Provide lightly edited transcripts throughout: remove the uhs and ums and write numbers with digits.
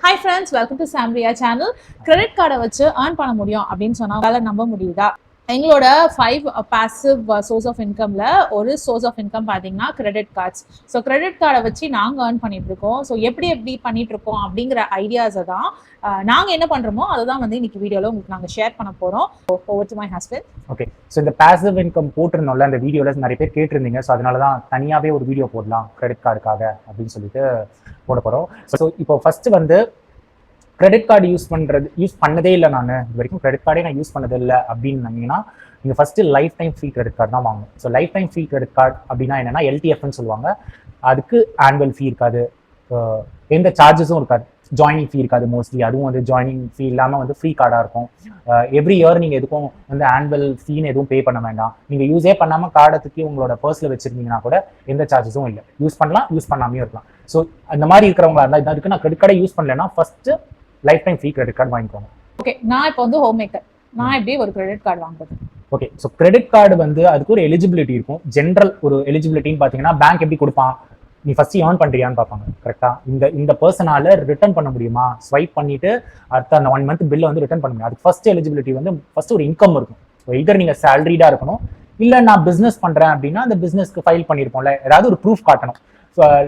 Hi friends, welcome to Samria channel. Credit card வச்சு earn பண்ண முடியும் அப்படின்னு சொன்னா உங்களால நம்ப முடியுதா? எங்களோட 5 passive source of incomeல ஒரு source of income பாத்தீங்கன்னா credit cards. ஸோ credit cardை வச்சு நாங்க earn பண்ணிட்டு இருக்கோம். ஸோ எப்படி பண்ணிட்டு இருக்கோம் அப்படிங்கிற ஐடியாஸை தான் நாங்க என்ன பண்றோமோ அதை தான் வந்து இன்னைக்கு வீடியோல உங்களுக்கு நாங்க ஷேர் பண்ண போறோம். Over to my husband. Okay, so இந்த பேசிவ் இன்கம் போட்டிருந்தோம்ல அந்த வீடியோவில் நிறைய பேர் கேட்டிருந்தீங்க. ஸோ அதனால தான் தனியாகவே ஒரு வீடியோ போடலாம் கிரெடிட் கார்டுக்காக அப்படின்னு சொல்லிட்டு போட போகிறோம். ஸோ இப்போ ஃபர்ஸ்ட் வந்து கிரெடிட் கார்டு யூஸ் பண்ணதே இல்லை. நான் இது வரைக்கும் கிரெடிட் கார்டே நான் யூஸ் பண்ணதே இல்லை அப்படின்னீங்கன்னா நீங்கள் first life time free credit card தான் வாங்கணும். So life time free credit card அப்படின்னா என்னென்னா எல்டிஎஃப்னு சொல்லுவாங்க. அதுக்கு ஆனுவல் ஃபீ இருக்காது, எந்த சார்ஜஸும் இருக்காது, ஜாயினிங் ஃபீ இருக்காது மோஸ்ட்லி. அதுவும் வந்து ஜாயினிங் ஃபீ இல்லாமல் வந்து ஃப்ரீ கார்டாக இருக்கும். எவ்ரி இயர் நீங்கள் எதுக்கும் வந்து ஆனுவல் ஃபீன்னு எதுவும் பே பண்ண வேண்டாம். நீங்கள் யூஸே பண்ணாமல் கார்டை தூக்கி உங்களோட பர்ஸில் வச்சுருந்தீங்கன்னா கூட எந்த சார்ஜஸும் இல்லை. யூஸ் பண்ணலாம், யூஸ் பண்ணாமே இருக்கலாம். ஸோ அந்த மாதிரி இருக்கிறவங்களா இருந்தால் இதுக்கு நான் கிரெடிட் கார்டை யூஸ் பண்ணலைன்னா first life time free credit card வாங்கிக்கோங்க. ஓகே, நான் இப்போ வந்து ஹோம் மேக்கர், நான் எப்படி ஒரு கிரெடிட் கார்டு வாங்குறது? ஓகே, ஸோ கிரெடிட் கார்டு வந்து அதுக்கு ஒரு எலிஜிபிலிட்டி இருக்கும். ஜென்ரல் ஒரு எலிஜிபிலிட்டின்னு பார்த்தீங்கன்னா பேங்க் எப்படி கொடுப்பான், நீ ஃபர்ஸ்ட் ஏர்ன் பண்றியான்னு பார்ப்பாங்க. கரெக்டா இந்த பர்சனால ரிட்டர்ன் பண்ண முடியுமா, ஸ்வைப் பண்ணிட்டு அடுத்த அந்த 1 month பில்லை வந்து ரிட்டர்ன் பண்ண முடியும். அதுக்கு ஃபர்ஸ்ட் எலிஜிபிலிட்டி வந்து ஃபர்ஸ்ட் ஒரு இன்கம் இருக்கும். இதர் நீங்க சேலரிடா இருக்கணும், இல்லை நான் பிஸ்னஸ் பண்றேன் அப்படின்னா அந்த பிஸ்னஸ்க்கு ஃபைல் பண்ணியிருப்போம்ல, ஏதாவது ஒரு ப்ரூஃப் காட்டணும்.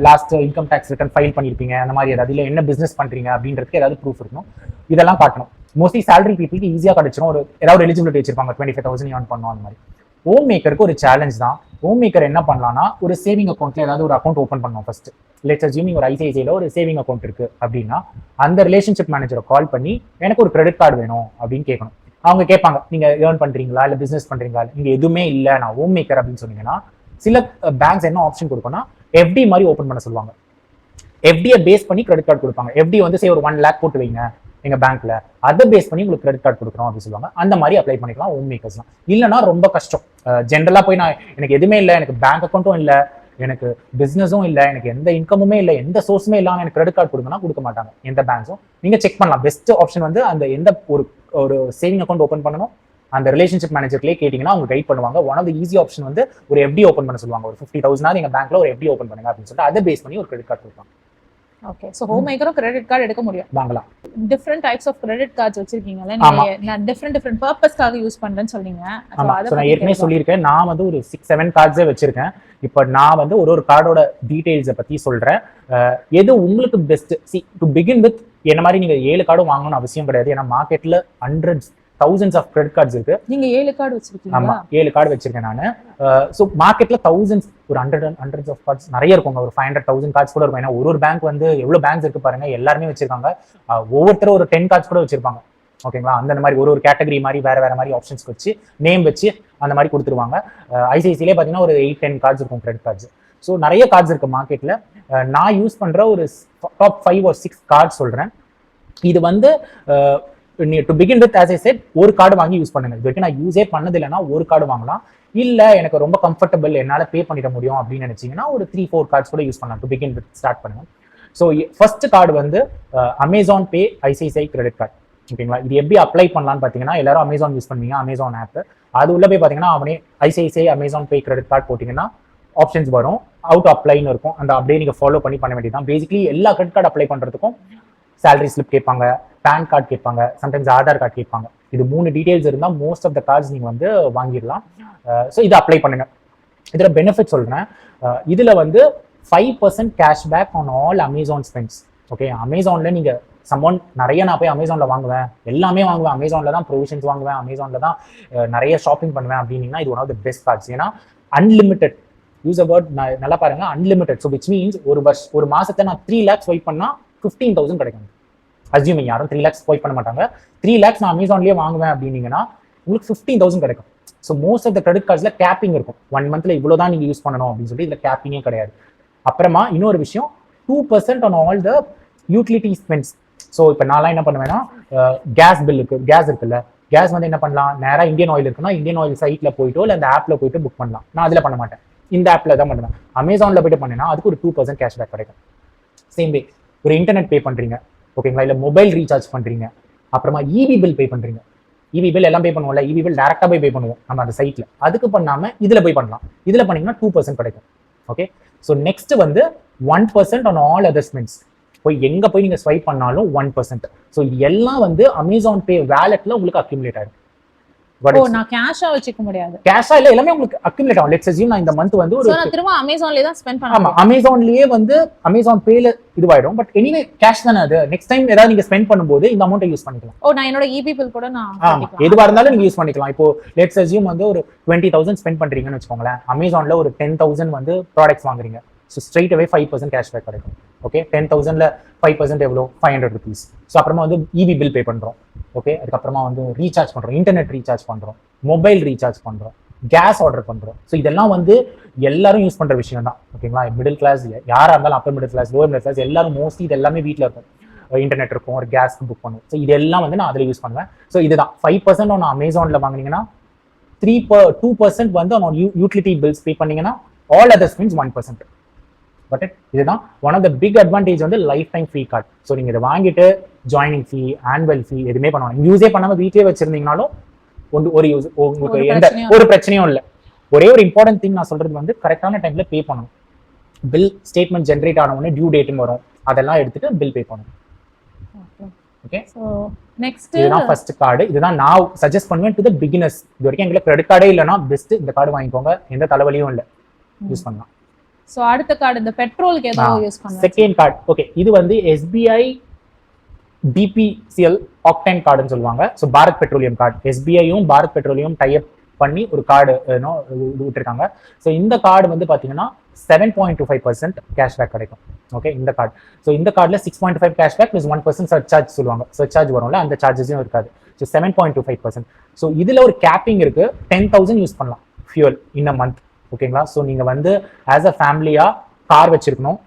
Last income tax return file பண்ணியிருப்பீங்க, அந்த மாதிரி ஏதாவது, இல்லை என்ன பிஸ்னஸ் பண்றீங்க அப்படின்றதுக்கு ஏதாவது ப்ரூஃப் இருக்கணும். இதெல்லாம் காட்டணும். மோஸ்ட்லி சேலரி பீப்புளுக்கு ஈஸியாக கிடைச்சிடும். ஏதாவது எலிஜிபிலிட்டி வச்சிருப்பாங்க, 25,000 ஏர்ன் பண்ணணும் அந்த மாதிரி. ஹோம் மேக்கருக்கு ஒரு சேலஞ்ச் தான். ஹோம் மேக்கர் என்ன பண்ணலாம்னா ஒரு சேவிங் அக்கௌண்ட்ல ஏதாவது ஒரு அக்கௌண்ட் ஓப்பன் பண்ணணும். ஃபர்ஸ்ட் லெட்ஸ் அஸ்யூம் நீங்க ஒரு ஐசிஐசிஐல ஒரு சேவிங் அக்கௌண்ட் இருக்கு அப்படின்னா அந்த ரிலேஷன்ஷிப் மேனேஜரை கால் பண்ணி எனக்கு ஒரு கிரெடிட் கார்டு வேணும் அப்படின்னு கேட்கணும். அவங்க கேட்பாங்க, நீங்க ஏர்ன் பண்றீங்களா இல்லை பிசினஸ் பண்றீங்களா? நீங்க எதுவுமே இல்லை, நான் ஹோம் மேக்கர் அப்படின்னு சொன்னீங்கன்னா சில பேங்க்ஸ் என்ன ஆப்ஷன் கொடுக்கும்னா எஃப்டி மாதிரி ஓப்பன் பண்ண சொல்லுவாங்க. எஃப்டியை பேஸ் பண்ணி கிரெடிட் கார்டு கொடுப்பாங்க. எஃப்டி வந்து ஒரு 1 lakh போட்டு வைங்க எங்க பேங்க்ல, அதை பேஸ் பண்ணி உங்களுக்கு கிரெடிட் கார்டு கொடுக்குறோம் அப்படின்னு சொல்லுவாங்க. அந்த மாதிரி அப்ளை பண்ணிக்கலாம் ஹோம் மேக்கர்ஸ்லாம். இல்லைன்னா ரொம்ப கஷ்டம். ஜென்ரலா போய் நான் எனக்கு எதுவுமே இல்லை, எனக்கு பேங்க் அக்கௌண்ட்டும் இல்லை, எனக்கு பிசினஸும் இல்லை, எனக்கு எந்த இன்கமுமே இல்லை, எந்த சோர்ஸுமே இல்லாமல் எனக்கு கிரெடிட் கார்டு கொடுங்கன்னா கொடுக்க மாட்டாங்க எந்த பேங்க்ஸும். நீங்க செக் பண்ணலாம். பெஸ்ட் ஆப்ஷன் வந்து அந்த எந்த ஒரு சேவிங் அக்கௌண்ட் ஓப்பன் பண்ணணும் அந்த ரிலேஷன்ஷிப் மேனேஜர்லேயே கேட்டீங்கன்னா அவங்க கைட் பண்ணுவாங்க. One of the easy option வந்து ஒரு எஃப்டி ஓப்பன் பண்ண சொல்லுவாங்க. ஒரு 50,000 எங்க பேங்க்ல ஒரு எஃப்டி ஓப்பன் பண்ணுங்க அப்படின்னு சொல்லிட்டு அதை பேஸ் பண்ணி ஒரு கிரெடிட் கார்டு கொடுப்பாங்க. ஓகே, சோ ஹோம் மேக்கரும் கிரெடிட் கார்டு எடுக்க முடியும், வாங்கலாம். Different types of credit cards வச்சிருக்கீங்கல்ல, நீங்க நான் டிஃபரண்ட் பர்பஸ்க்காக யூஸ் பண்றேன்னு சொல்றீங்க. நான் ஏற்கனவே சொல்லியிருக்கேன், நான் வந்து ஒரு 6-7 கார்ட்ஸே வச்சிருக்கேன். இப்போ நான் வந்து ஒரு கார்டோட டீடைல்ஸை பத்தி சொல்றேன். எது உங்களுக்கு பெஸ்ட் டு பிகின் வித். என்ன மாதிரி நீங்க 7 கார்டும் வாங்கணும்னு அவசியம் கிடையாது. ஏன்னா மார்க்கெட்ல thousands ஆஃப் கிரெடிட் கார்ட்ஸ் இருக்கு. நீங்க 7 கார்டு வச்சிருக்கீங்க? ஆமா, 7 கார்டு வச்சிருக்கேன் நானு. சோ மார்க்கெட்ல thousands, ஒரு hundreds ஆஃப் கார்ட்ஸ் நிறைய இருக்கும். ஒரு 500,000 கார்ட்ஸ் கூட இருக்கும். ஏன்னா ஒரு பேங்க் வந்து எவ்வளவு பேங்க்ஸ் இருக்கு பாருங்க, எல்லாருமே வச்சிருக்காங்க. ஒவ்வொருத்தரும் ஒரு 10 கார்ட்ஸ் கூட வச்சிருப்பாங்க. ஓகேங்களா? அந்த மாதிரி ஒரு கேட்டகரி மாதிரி வேற மாதிரி ஆப்ஷன்ஸ் வச்சு நேம் வச்சு அந்த மாதிரி கொடுத்துருவாங்க. ஐசிஐசிலே பாத்தீங்கன்னா ஒரு 8-10 கார்ட்ஸ் இருக்கும் கிரெடிட் கார்ட்ஸ். ஸோ நிறைய கார்ட்ஸ் இருக்கு மார்க்கெட்ல. நான் யூஸ் பண்ற ஒரு டாப் 5 or 6 கார்ட்ஸ் சொல்றேன். இது வந்து to begin with as I said ஒரு கார்டு வாங்கி யூஸ் பண்ணுங்க. இது வரைக்கும் நான் யூஸே பண்ணது இல்லைன்னா ஒரு கார்டு வாங்கலாம். இல்ல எனக்கு ரொம்ப கம்ஃபர்டபுள், என்னால பே பண்ணிட முடியும் அப்படின்னு நினைச்சீங்கன்னா ஒரு 3-4 கார்ட்ஸ் கூட யூஸ் பண்ணலாம். டு பிகின் வித் ஸ்டார்ட் பண்ணுங்க. ஸோ ஃபர்ஸ்ட் கார்டு வந்து அமேசான் பே ஐசிஐசிஐ கிரெடிட் கார்டு. ஓகேங்களா? இது எப்படி அப்ளை பண்ணலாம்னு பார்த்தீங்கன்னா எல்லாரும் அமேசான் யூஸ் பண்ணுவீங்க, அமேசான் ஆப். அது உள்ள போய் பார்த்தீங்கன்னா அவனே ஐசிஐசிஐ அமேசான் பே கிரெடிட் கார்டு போட்டிங்கன்னா ஆப்ஷன்ஸ் வரும். அவுட் அப்ளைன்னு இருக்கும். அந்த அப்படியே நீங்க ஃபாலோ பண்ண வேண்டியதான். பேசிக்கலி எல்லா கிரெடிட் கார்டு அப்ளை பண்றதுக்கும் சேலரி ஸ்லிப் கேட்பாங்க, பேன் கார்டு கேட்பாங்க, சம்டைம்ஸ் ஆதார் கார்டு கேட்பாங்க. இது 3 டீடைல்ஸ் இருந்தால் மோஸ்ட் ஆஃப் த கார்ட்ஸ் நீங்க வந்து வாங்கிடலாம். ஸோ இதை அப்ளை பண்ணுங்க. இதில் பெனிஃபிட் சொல்றேன். இதுல வந்து 5% cashback on all Amazon spends. Okay, அமேசான்ல நீங்க நிறைய நான் போய் அமேசான்ல வாங்குவேன், எல்லாமே வாங்குவேன், அமேசான்ல தான் ப்ரொவிஷன்ஸ் வாங்குவேன், அமேசான்ல தான் நிறைய ஷாப்பிங் பண்ணுவேன் அப்படின்னீங்கன்னா இது one of the best cards. ஏன்னா அன்லிமிட்டட் யூஸ் அ வேர்ட் நல்லா பாருங்க, அன்லிமிட்டட். ஸோ விச் மீன்ஸ் ஒரு மாசத்தை நான் 3 lakhs ஸ்வைப் பண்ணா 15,000 கிடைக்கும். அஸ்யூமிங் யாரும் 3 lakhs ஸ்வைப் பண்ண மாட்டாங்க. 3 lakhs நான் அமேசான்லயே வாங்குவேன் அப்படின்னீங்கன்னா உங்களுக்கு 15,000 கிடைக்கும். So most of the credit கார்ட்ஸ்ல கேப்பிங் இருக்கும். 1 monthல இவ்வளவுதான் நீங்க யூஸ் பண்ணணும் அப்படின்னு சொல்லி இதுல கேப்பிங்கே கிடையாது. அப்புறமா இன்னொரு விஷயம், 2% on all the utility spends. So இப்போ நான் என்ன பண்ணுவேன்னா கேஸ் இருக்குல்ல, கேஸ் வந்து என்ன பண்ணலாம், நேராக இந்தியன் ஆயில் இருக்குன்னா இந்தியன் ஆயில் சைட்ல போயிட்டோ இல்லை அந்த ஆப்ல போயிட்டு புக் பண்ணலாம். நான் அதில் பண்ண மாட்டேன், இந்த ஆப்ல தான் பண்ணுவேன். அமேசான்ல போயிட்டு பண்ணேன்னா அதுக்கு ஒரு 2% கேஷ்பேக் கிடைக்கும். சேம் வே ஒரு இன்டர்நெட் பே பண்றீங்க, ஓகேங்களா, இல்லை மொபைல் ரீசார்ஜ் பண்றீங்க, அப்புறமா இபி பில் பே பண்றீங்க. இபி பில் எல்லாம் பே பண்ணுவோம்ல, இபி பில் டேரக்டா போய் பே பண்ணுவோம் நம்ம அந்த சைட்ல. அதுக்கு பண்ணாம இதுல போய் பண்ணலாம். இதுல பண்ணீங்கன்னா 2% கிடைக்கும். ஓகே, ஸோ நெக்ஸ்ட் வந்து 1% ஆன் ஆல் அதர் ஸ்பெண்ட்ஸ். போய் எங்க போய் நீங்க ஸ்வைப் பண்ணாலும் 1%. ஸோ இது எல்லாம் வந்து அமேசான் பே வேலெட்ல உங்களுக்கு அக்யூமுலேட் ஆகும். நான் கேஷா வச்சுக்க முடியாது. கேஷா இல்ல, எல்லாமே உங்களுக்கு அக்யூமுலேட் ஆகும். லெட்ஸ் அஸ்யூம் நான் இந்த மந்த் வந்து ஒரு நான் திரும்ப அமேசான்லயே தான் ஸ்பெண்ட் பண்ணுவேன். ஆமா, அமேசான்லயே வந்து அமேசான் பேல இதுவாயிடும். பட் எனிவே கேஷ் தானே அது. நெக்ஸ்ட் டைம் ஏதாவது நீங்க ஸ்பெண்ட் பண்ணும்போது இந்த அமௌண்ட்டை யூஸ் பண்ணிக்கலாம். நான் என்னோட இபி பில் கூட நான் எதுவா இருந்தாலும் நீங்க யூஸ் பண்ணிக்கலாம். இப்போ லெட்ஸ் அஸ்யூம் வந்து ஒரு 20,000 ஸ்பெண்ட் பண்றீங்கன்னு வச்சுக்கோங்களேன். அமேசான்ல ஒரு 10,000 வந்து ப்ராடக்ட்ஸ் வாங்குறீங்க. ஸோ ஸ்ட்ரெயிட் அவே 5% கேஷ்பேக் கிடைக்கும். ஓகே, 10,000ல 5% எவ்வளோ? 500 rupees. ஸோ அப்புறமா வந்து இபி பில் பே பண்றோம். ஓகே, அதுக்கப்புறமா வந்து ரீசார்ஜ் பண்றோம், இன்டர்நெட் ரீசார்ஜ் பண்றோம், மொபைல் ரீசார்ஜ் பண்றோம், கேஸ் ஆர்டர் பண்றோம். ஸோ இதெல்லாம் வந்து எல்லாரும் யூஸ் பண்ற விஷயம் தான். ஓகேங்களா, மிடில் கிளாஸ் யாரா இருந்தாலும், upper middle class, lower middle class எல்லாரும் மோஸ்ட்லி இது எல்லாமே வீட்டில் இருக்கும். இன்டர்நெட் இருக்கும், ஒரு கேஸ் புக் பண்ணுவோம். ஸோ இதெல்லாம் வந்து நான் அதில் யூஸ் பண்ணுவேன். ஸோ இதுதான் 5% ஒன்று அமேசான்ல வாங்கினீங்கன்னா 2% வந்து யூட்டிலிட்டி பில்ஸ் பே பண்ணீங்கன்னா ஆல் அதர்ஸ் மீன்ஸ் 1%. பட் இதுதான் one of the big advantage வந்து lifetime free card. So நீங்க இதை வாங்கிட்டு ஜாயினிங் ஃபீ, ஆனுவல் ஃபீ எதுவுமே பண்ணுவாங்க. யூஸே பண்ணாம வீட்லயே வச்சிருந்தீங்கனாலும் ஒரு யூஸ் உங்களுக்கு எந்த ஒரு பிரச்சனையும் இல்லை. ஒரே ஒரு இம்பார்ட்டன்ட் திங் நான் சொல்றது வந்து கரெக்டான டைம்ல பே பண்ணணும். பில் ஸ்டேட்மெண்ட் ஜென்ரேட் ஆன உடனே டியூ டேட்னு வரும், அதெல்லாம் எடுத்துட்டு பில் பே பண்ணணும். ஓகே, சோ நெக்ஸ்ட் இதுதான் ஃபர்ஸ்ட் கார்டு. இதுதான் நான் சஜஸ்ட் பண்ணுவேன் டு தி பிகினர்ஸ். இது வரைக்கும் எங்களுக்கு கிரெடிட் கார்டே இல்லைன்னா பெஸ்ட் இந்த கார்டு வாங்கிக்கோங்க, எந்த தலைவலியும் இல்லை, யூஸ் பண்ணலாம். சோ அடுத்த கார்டு இந்த பெட்ரோலுக்கு ஏதோ யூஸ் பண்ணுங்க. செகண்ட் கார்டு ஓகே, இது வந்து SBI BPCL ஆக்டேன் கார்டுன்னு சொல்லுவாங்க. ஸோ பாரத் பெட்ரோலியம் கார்டு, SBIயும் பாரத் பெட்ரோலியம் டைப் பண்ணி ஒரு கார்டு விட்டுருக்காங்க. ஸோ இந்த கார்டு வந்து பார்த்தீங்கன்னா 7.25% கேஷ்பேக் கிடைக்கும். ஓகே, இந்த கார்டு. ஸோ இந்த கார்டில் 6.5 கேஷ்பேக் ப்ளஸ் 1% சர்சார்ஜ் சொல்லுவாங்க. சர்சார்ஜ் வரும்ல, அந்த சார்ஜஸும் இருக்காது. ஸோ 7.25%. ஸோ இதில் ஒரு கேப்பிங் இருக்கு, 10,000 யூஸ் பண்ணலாம் ஃபியூல் இன் அ மந்த். ஓகேங்களா, ஸோ நீங்கள் வந்து ஆஸ் அ ஃபேமிலியாக கார் வச்சிருக்கணும்,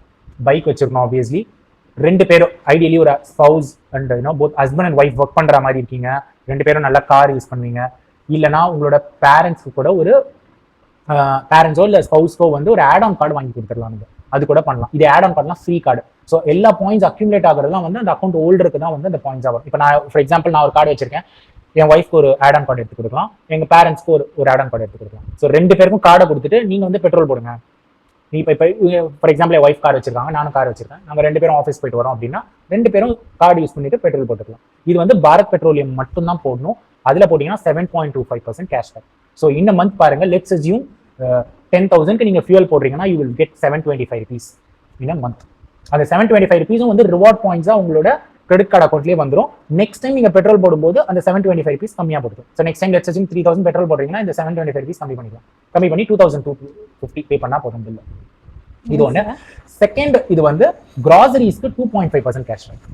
பைக் வச்சிருக்கணும். ஆப்வியஸ்லி 2 பேரும் ஐடியலி ஒரு spouse and both husband and wife work பண்ணுற மாதிரி இருக்கீங்க, 2 பேரும் நல்லா கார் யூஸ் பண்ணுவீங்க. இல்லைனா உங்களோட பேரண்ட்ஸ்க்கு கூட ஒரு பேரண்ட்ஸோ இல்லை ஸ்பவுஸ்க்கோ வந்து ஒரு ஆட் ஆன் கார்டு வாங்கி கொடுத்துடலாம். நீங்கள் அது கூட பண்ணலாம். இது ஆட் ஆன் கார்டுலாம் ஃப்ரீ கார்டு. ஸோ எல்லா பாயிண்ட்ஸ் அக்யூமுலேட் ஆகிறதுலாம் வந்து அந்த அக்கௌண்ட் ஹோல்டருக்கு தான் வந்து அந்த பாயிண்ட்ஸ் ஆகும். இப்போ நான் ஃபார் எக்ஸாம்பிள் நான் ஒரு கார்டு வச்சிருக்கேன், என் ஒய்ஃப்க்கு ஒரு ஆட் ஆன் கார்டு எடுத்து கொடுக்கலாம், எங்க பேரண்ட்ஸ்க்கு ஒரு ஆட் ஆன் கார்டு எடுத்து கொடுக்கலாம். ஸோ 2 பேருக்கும் கார்டை கொடுத்துட்டு நீங்க வந்து பெட்ரோல் போடுங்க. நீ இப்போ for example N wife car வச்சிருக்காங்க, நானும் கார் வச்சிருக்கேன், நாங்கள் 2 பேரும் ஆஃபீஸ் போயிட்டு வரோம் அப்படின்னா 2 பேரும் கார்டு யூஸ் பண்ணிட்டு பெட்ரோல் போட்டுக்கலாம். இது வந்து பாரத் பெட்ரோலியம் மட்டும் தான் போடணும். அதுல போட்டீங்கன்னா 7.25% கேஷ்பேக். ஸோ இந்த மந்த் பாருங்க, லெட்ஸ் அஸ்யூம் 10,000க்கு நீங்க ஃபியூல் போடுறீங்கன்னா you will get 725 rupees in a month. அந்த 725 rupees-உம் வந்து ரிவார்ட் பாயிண்ட்ஸா உங்களோட கிரெடிட் கார்டு அக்கௌண்ட்லேயே வந்துடும். நெக்ஸ்ட் டைம் நீங்க பெட்ரோல் போடும்போது அந்த 725 rupees கம்மியாக போடுது. So next time let's assume 3,000 petrol போடுறீங்கன்னா இந்த 725 rupees கம்மி பண்ணிக்கலாம். கம்மி பண்ணி 2,250 பே பண்ணா போதும் பில்ல. இது ஒன்று. செகண்ட், இது வந்து கிராசரிஸ்க்கு 2.5% கேஷ்பேக்.